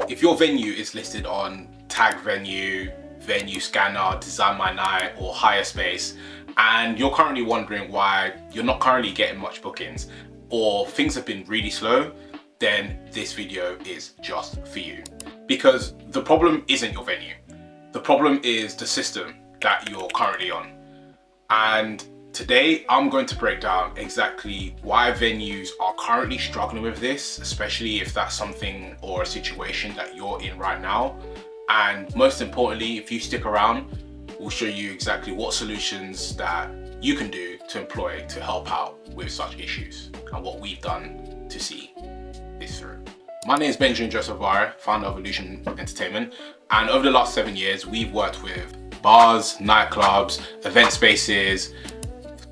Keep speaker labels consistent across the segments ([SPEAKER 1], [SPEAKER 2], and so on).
[SPEAKER 1] If your venue is listed on Tag Venue, Venue Scanner, Design My Night, or Hire Space, and you're currently wondering why you're not currently getting much bookings, or things have been really slow, then this video is just for you. Because the problem isn't your venue. The problem is the system that you're currently on. And today I'm going to break down exactly why venues are currently struggling with this, especially if that's something or a situation that you're in right now. And most importantly, if you stick around, we'll show you exactly what solutions that you can do to employ to help out with such issues and what we've done to see this through. My name is Benjamin Joseph Vara, founder of Illusion Entertainment, and over the last 7 years we've worked with bars, nightclubs, event spaces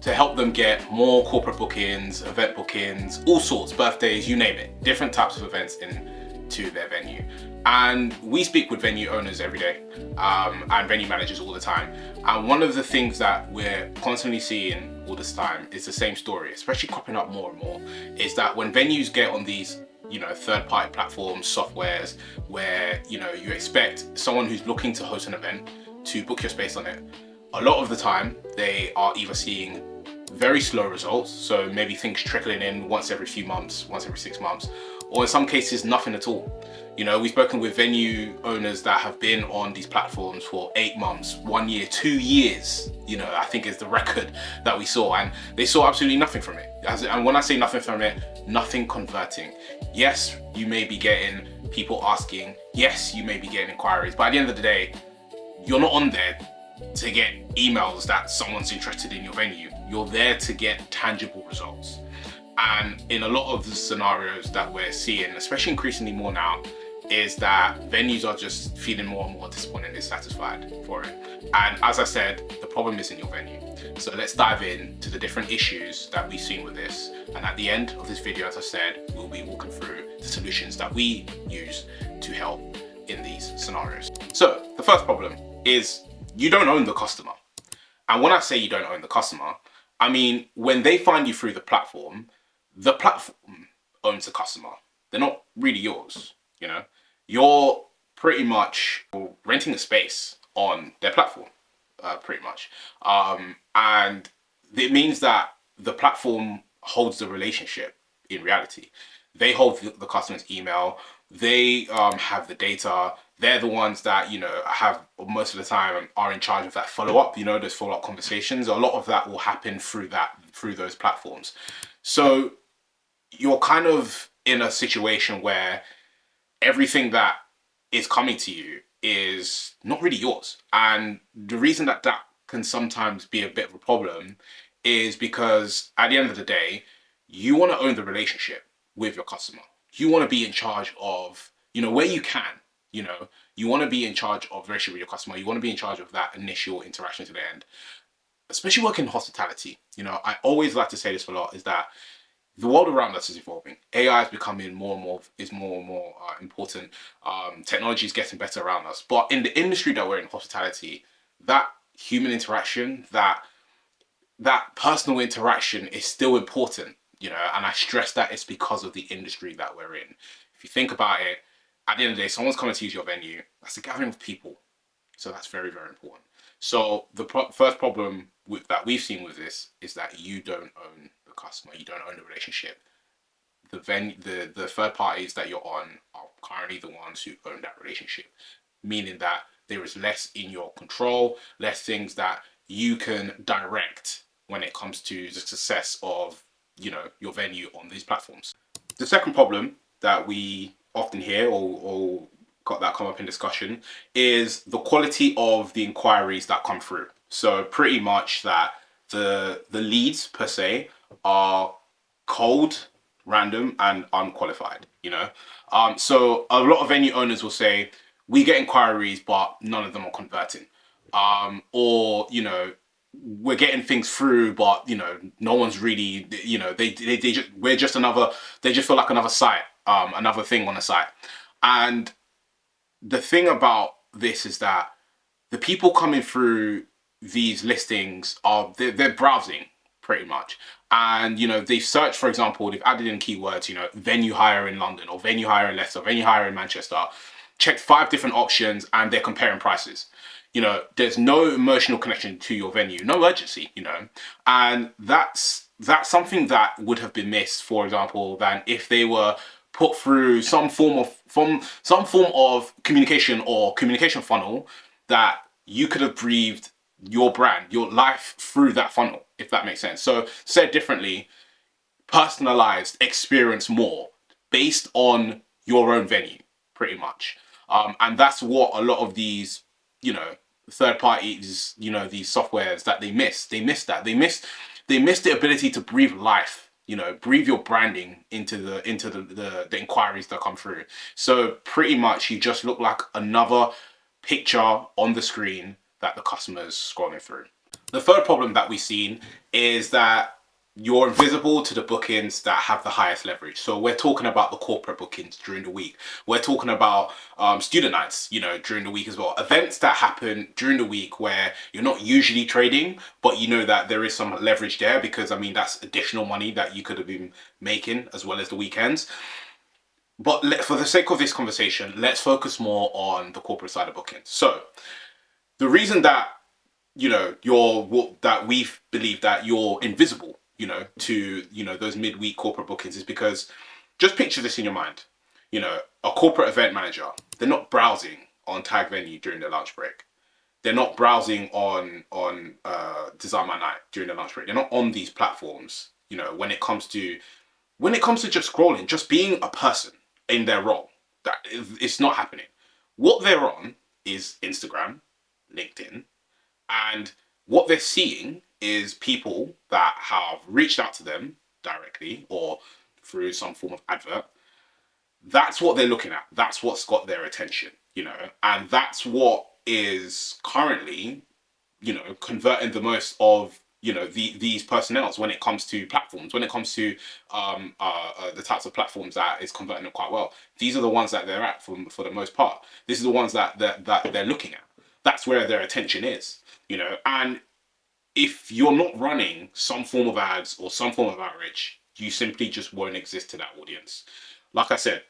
[SPEAKER 1] to help them get more corporate bookings, event bookings, all sorts, birthdays, you name it, different types of events into their venue. And we speak with venue owners every day and venue managers all the time. And one of the things that we're constantly seeing all this time is the same story, especially cropping up more and more, is that when venues get on these third-party platforms, softwares, where you expect someone who's looking to host an event to book your space on it, a lot of the time they are either seeing very slow results, so maybe things trickling in once every few months, once every 6 months, or in some cases nothing at all. We've spoken with venue owners that have been on these platforms for 8 months, 1 year, 2 years, I think is the record that we saw, and they saw absolutely nothing from it. And when I say nothing from it, nothing converting. Yes, you may be getting people asking, yes, you may be getting inquiries, but at the end of the day, you're not on there to get emails that someone's interested in your venue. You're there to get tangible results. And in a lot of the scenarios that we're seeing, especially increasingly more now, is that venues are just feeling more and more disappointed and dissatisfied for it. And as I said, the problem isn't your venue. So let's dive into the different issues that we've seen with this. And at the end of this video, as I said, we'll be walking through the solutions that we use to help in these scenarios. So the first problem is you don't own the customer. And when I say you don't own the customer, I mean, when they find you through the platform owns the customer. They're not really yours, You're pretty much renting a space on their platform, pretty much. And it means that the platform holds the relationship in reality. They hold the customer's email, they have the data, they're the ones that, have most of the time are in charge of that follow-up, those follow-up conversations. A lot of that will happen through those platforms. So you're kind of in a situation where everything that is coming to you is not really yours. And the reason that can sometimes be a bit of a problem is because at the end of the day, you want to own the relationship with your customer. You want to be in charge of, where you can, you want to be in charge of the relationship with your customer. You want to be in charge of that initial interaction to the end, especially working in hospitality. I always like to say this a lot, is that the world around us is evolving. AI is becoming more and more important. Technology is getting better around us. But in the industry that we're in, hospitality, that human interaction, that personal interaction is still important, and I stress that it's because of the industry that we're in. If you think about it, at the end of the day, someone's coming to use your venue. That's a gathering of people. So that's very, very important. So the first problem that we've seen with this is that you don't own the customer. You don't own the relationship. The third parties that you're on are currently the ones who own that relationship, meaning that there is less in your control, less things that you can direct when it comes to the success of, your venue on these platforms. The second problem that we often hear or got that come up in discussion is the quality of the inquiries that come through. So pretty much that the leads per se are cold, random, and unqualified, So a lot of venue owners will say, we get inquiries, but none of them are converting. Or, we're getting things through, but, no one's really, they just feel like another site, another thing on the site. And the thing about this is that the people coming through these listings they're browsing pretty much. And, they've searched, for example, they've added in keywords, venue hire in London, or venue hire in Leicester, venue hire in Manchester. checked 5 different options, and they're comparing prices. You know, there's no emotional connection to your venue, no urgency, you know, and that's something that would have been missed, for example, than if they were put through some form of communication or communication funnel that you could have breathed your brand, your life through that funnel, if that makes sense. So said differently, personalized experience more based on your own venue, pretty much. And that's what a lot of these, you know, third parties, you know, these softwares that they miss. They miss that. They miss the ability to breathe life. You know, breathe your branding into the inquiries that come through. So pretty much, you just look like another picture on the screen that the customer's scrolling through. The third problem that we've seen is that you're invisible to the bookings that have the highest leverage. So we're talking about the corporate bookings during the week. We're talking about student nights, you know, during the week as well. Events that happen during the week where you're not usually trading, but you know that there is some leverage there because, I mean, that's additional money that you could have been making as well as the weekends. But for the sake of this conversation, let's focus more on the corporate side of bookings. So the reason that, you know, that we've believed that you're invisible, you know, to, you know, those midweek corporate bookings is because, just picture this in your mind. You know, a corporate event manager, they're not browsing on Tag Venue during their lunch break. They're not browsing on Design My Night during their lunch break. They're not on these platforms, you know, when it comes to just scrolling, just being a person in their role. That it's not happening. What they're on is Instagram, LinkedIn, and what they're seeing is people that have reached out to them directly or through some form of advert. That's what they're looking at. That's what's got their attention, you know, and that's what is currently, you know, converting the most of, you know, these personnels when it comes to platforms, when it comes to the types of platforms that is converting them quite well. These are the ones that they're at for the most part. This is the ones that they're looking at. That's where their attention is, you know, and if you're not running some form of ads or some form of outreach, you simply just won't exist to that audience. Like I said,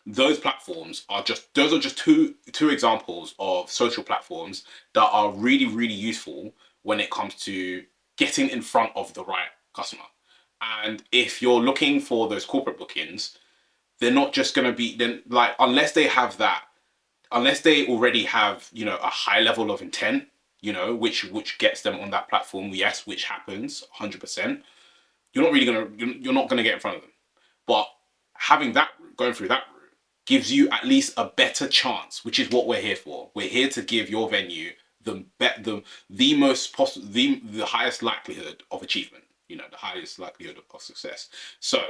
[SPEAKER 1] those are just two examples of social platforms that are really, really useful when it comes to getting in front of the right customer. And if you're looking for those corporate bookings, they're not just going to be then, like, unless they already have, you know, a high level of intent, you know, which gets them on that platform. Yes, which happens 100%. You're not gonna get in front of them. But having that route, going through that route, gives you at least a better chance, which is what we're here for. We're here to give your venue the most possible, the highest likelihood of achievement. You know, the highest likelihood of success. So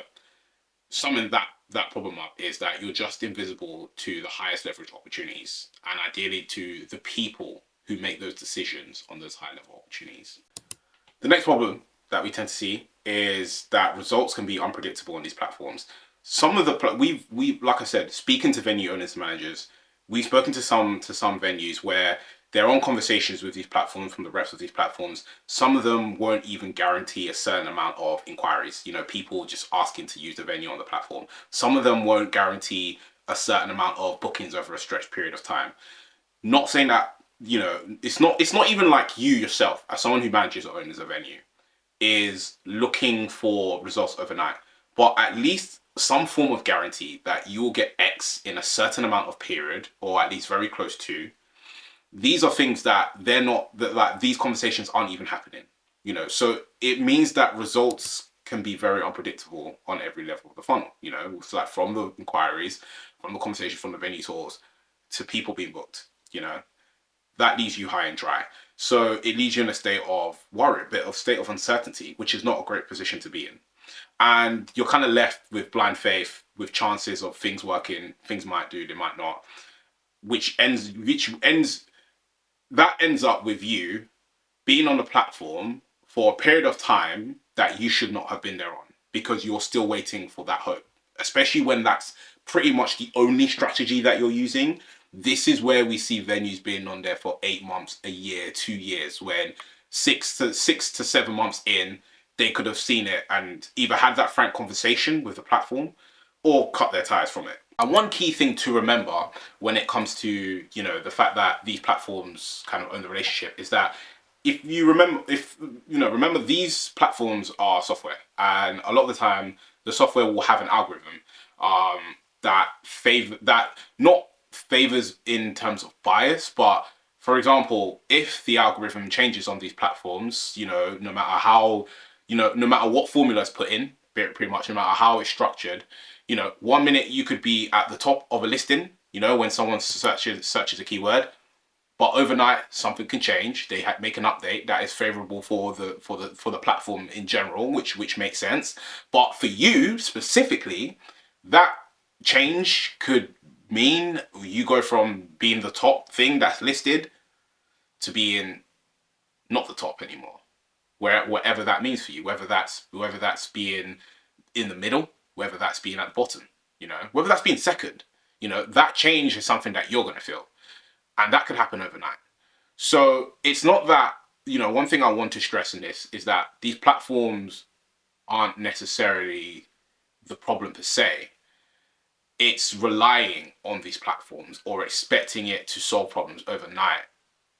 [SPEAKER 1] summing that problem up is that you're just invisible to the highest leverage opportunities, and ideally to the people who make those decisions on those high level opportunities. The next problem that we tend to see is that results can be unpredictable on these platforms. Some of the we've like I said, speaking to venue owners and managers, we've spoken to some venues where they're on conversations with these platforms, from the reps of these platforms. Some of them won't even guarantee a certain amount of inquiries, you know, people just asking to use the venue on the platform. Some of them won't guarantee a certain amount of bookings over a stretched period of time. Not saying that, you know, it's not even like you yourself, as someone who manages or owns a venue, is looking for results overnight, but at least some form of guarantee that you will get X in a certain amount of period, or at least very close to. These are things that like these conversations aren't even happening, you know. So it means that results can be very unpredictable on every level of the funnel, you know. So like from the inquiries, from the conversation, from the venue tours to people being booked, you know, that leaves you high and dry. So it leaves you in a state of worry, a bit of state of uncertainty, which is not a great position to be in. And you're kind of left with blind faith, with chances of things working, things might do, they might not, which ends that ends up with you being on the platform for a period of time that you should not have been there on, because you're still waiting for that hope, especially when that's pretty much the only strategy that you're using. This is where we see venues being on there for 8 months, a year, 2 years, when 6 to 7 months in, they could have seen it and either had that frank conversation with the platform or cut their ties from it. And one key thing to remember when it comes to, you know, the fact that these platforms kind of own the relationship is that if you know, remember these platforms are software, and a lot of the time the software will have an algorithm um, that not favors in terms of bias, but for example, if the algorithm changes on these platforms, you know, no matter how, you know, no matter what formula is put in, pretty much, no matter how it's structured, you know, one minute you could be at the top of a listing, you know, when someone searches a keyword, but overnight something can change. They make an update that is favorable for the platform in general, which makes sense. But for you specifically, that change could mean you go from being the top thing that's listed to being not the top anymore. Whatever that means for you, whether that's being in the middle, whether that's being at the bottom, you know, whether that's being second, you know, that change is something that you're going to feel, and that could happen overnight. So it's not that, you know, one thing I want to stress in this is that these platforms aren't necessarily the problem per se. It's relying on these platforms or expecting it to solve problems overnight.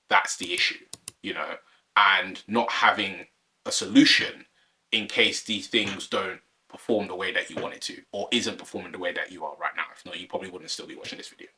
[SPEAKER 1] That's the issue, you know, and not having a solution in case these things don't perform the way that you want it to, or isn't performing the way that you are right now. If not, you probably wouldn't still be watching this video.